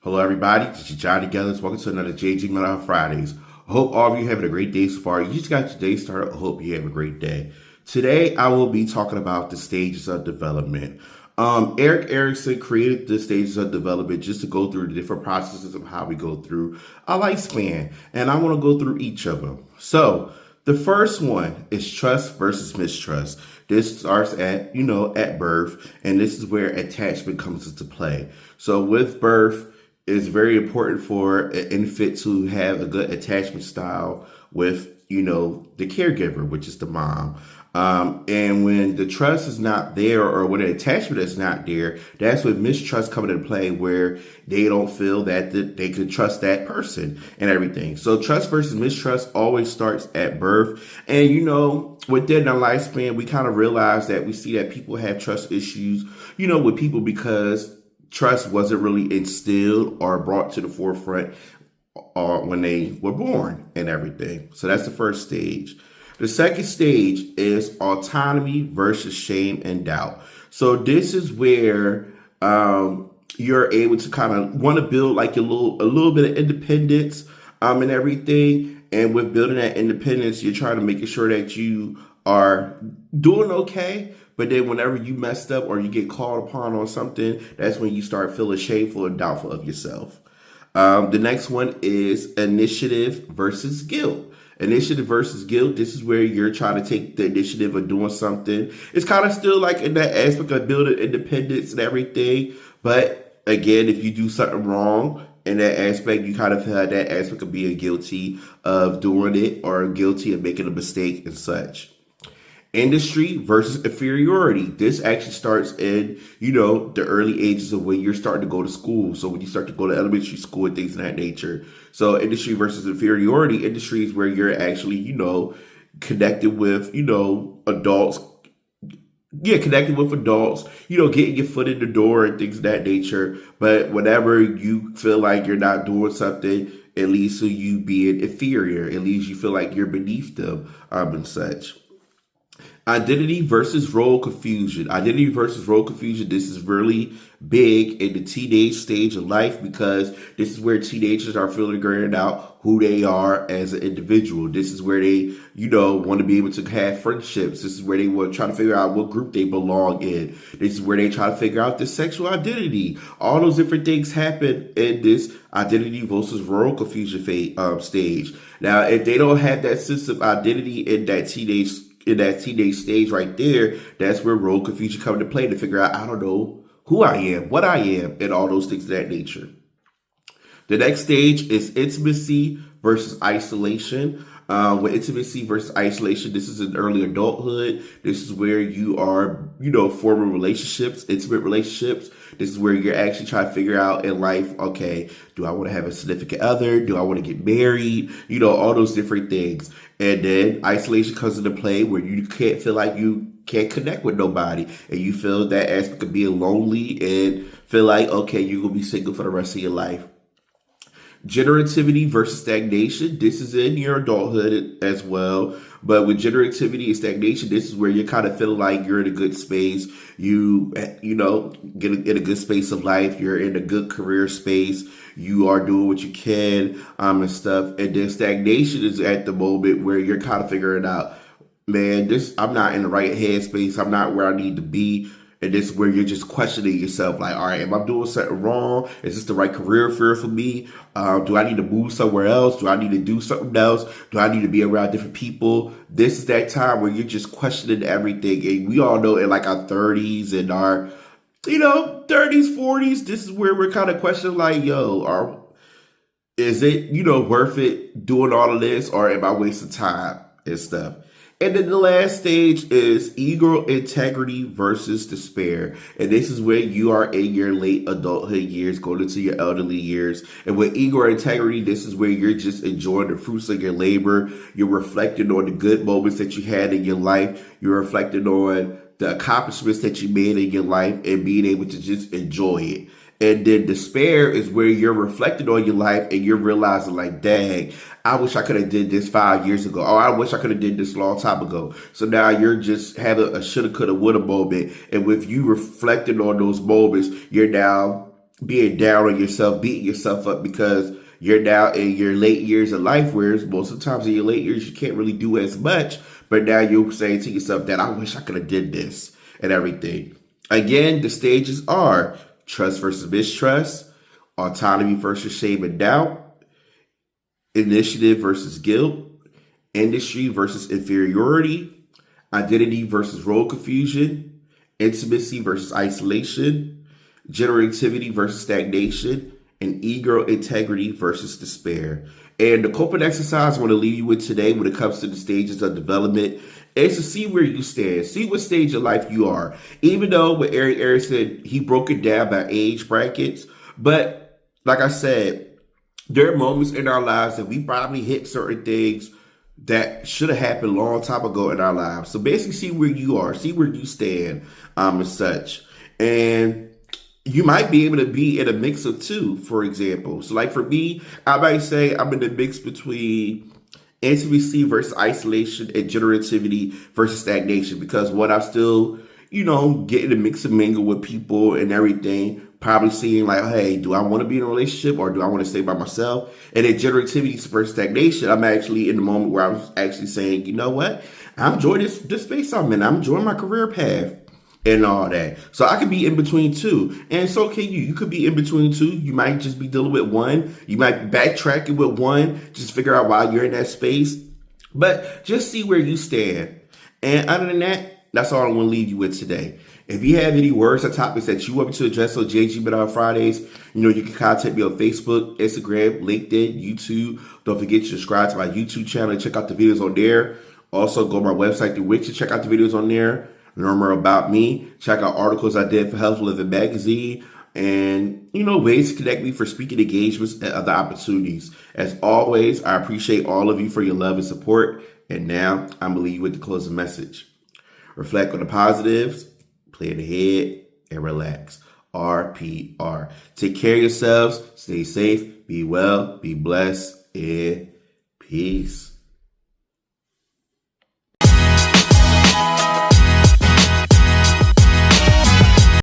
Hello, everybody. This is Johnnie Geathers. Welcome to another JG Miller Fridays. I hope all of you having a great day so far. You just got your day started. I hope you have a great day. Today, I will be talking about the stages of development. Eric Erickson created the stages of development just to go through the different processes of how we go through a lifespan. And I want to go through each of them. So, the first one is trust versus mistrust. This starts at birth, and this is where attachment comes into play. So with birth, it's very important for an infant to have a good attachment style with, the caregiver, which is the mom. And when the trust is not there or when the attachment is not there, that's when mistrust comes into play where they don't feel that they could trust that person and everything. So trust versus mistrust always starts at birth. And, within our lifespan, we kind of realize that we see that people have trust issues, with people because trust wasn't really instilled or brought to the forefront when they were born and everything. So that's the first stage. The second stage is autonomy versus shame and doubt. So this is where you're able to kind of want to build like a little bit of independence and everything. And with building that independence, you're trying to make sure that you are doing okay. But then whenever you messed up or you get called upon on something, that's when you start feeling shameful and doubtful of yourself. The next one is initiative versus guilt. Initiative versus guilt. This is where you're trying to take the initiative of doing something. It's kind of still like in that aspect of building independence and everything. But again, if you do something wrong in that aspect, you kind of have that aspect of being guilty of doing it or guilty of making a mistake and such. Industry versus inferiority. This actually starts in, the early ages of when you're starting to go to school. So when you start to go to elementary school and things of that nature. So industry versus inferiority. Industry is where you're actually, connected with, adults. Yeah, connected with adults, getting your foot in the door and things of that nature. But whenever you feel like you're not doing something, it leads to you being inferior. It leaves you feel like you're beneath them and such. Identity versus role confusion. Identity versus role confusion. This is really big in the teenage stage of life because this is where teenagers are figuring out who they are as an individual. This is where they, want to be able to have friendships. This is where they want to try to figure out what group they belong in. This is where they try to figure out their sexual identity. All those different things happen in this identity versus role confusion stage. Now, if they don't have that sense of identity in that teenage stage right there, that's where role confusion comes into play to figure out, I don't know who I am, what I am, and all those things of that nature. The next stage is intimacy versus isolation. With intimacy versus isolation, this is in early adulthood. This is where you are, forming relationships, intimate relationships. This is where you're actually trying to figure out in life, okay, do I want to have a significant other? Do I want to get married? All those different things. And then isolation comes into play where you can't feel like you can't connect with nobody. And you feel that aspect of being lonely and feel like, okay, you're going to be single for the rest of your life. Generativity versus stagnation. This is in your adulthood as well. But with generativity and stagnation, this is where you're kind of feeling like you're in a good space. You get in a good space of life. You're in a good career space. You are doing what you can and stuff. And then stagnation is at the moment where you're kind of figuring out, man, I'm not in the right headspace. I'm not where I need to be. And this is where you're just questioning yourself, like, all right, am I doing something wrong? Is this the right career field for me? Do I need to move somewhere else? Do I need to do something else? Do I need to be around different people? This is that time where you're just questioning everything. And we all know in like our 30s and our, 30s, 40s, this is where we're kind of questioning like, is it, worth it doing all of this or am I wasting time and stuff? And then the last stage is ego integrity versus despair. And this is where you are in your late adulthood years, going into your elderly years. And with ego integrity, this is where you're just enjoying the fruits of your labor. You're reflecting on the good moments that you had in your life. You're reflecting on the accomplishments that you made in your life and being able to just enjoy it. And then despair is where you're reflecting on your life and you're realizing like, dang, I wish I could have did this 5 years ago. Or I wish I could have did this a long time ago. So now you're just having a shoulda, coulda, woulda moment. And with you reflecting on those moments, you're now being down on yourself, beating yourself up because you're now in your late years of life, whereas most of the times in your late years you can't really do as much. But now you're saying to yourself that I wish I could have did this and everything. Again, the stages are trust versus mistrust, autonomy versus shame and doubt, initiative versus guilt, industry versus inferiority, identity versus role confusion, intimacy versus isolation, generativity versus stagnation, and ego integrity versus despair. And the coping exercise I want to leave you with today when it comes to the stages of development is to see where you stand. See what stage of life you are. Even though what Eric said, he broke it down by age brackets. But like I said, there are moments in our lives that we probably hit certain things that should have happened a long time ago in our lives. So basically see where you are, see where you stand, as such. And you might be able to be in a mix of two, for example. So like for me, I might say I'm in the mix between intimacy versus isolation and generativity versus stagnation, because what I'm still, getting a mix and mingle with people and everything, probably seeing like, hey, do I want to be in a relationship or do I want to stay by myself? And then generativity versus stagnation, I'm actually in the moment where I'm actually saying, you know what? I'm enjoying this space I'm in. I'm enjoying my career path and all that. So I could be in between two. And so can you. You could be in between two. You might just be dealing with one. You might be backtracking with one. Just figure out why you're in that space. But just see where you stand. And other than that, that's all I want to leave you with today. If you have any words or topics that you want me to address on JG But on Fridays, you can contact me on Facebook, Instagram, LinkedIn, YouTube. Don't forget to subscribe to my YouTube channel and check out the videos on there. Also, go to my website, The Wix, to check out the videos on there. Learn more about me. Check out articles I did for Health Living Magazine. And, ways to connect me for speaking engagements and other opportunities. As always, I appreciate all of you for your love and support. And now, I'm going to leave you with the closing message. Reflect on the positives, plan ahead, and relax. RPR. Take care of yourselves, stay safe, be well, be blessed, and peace.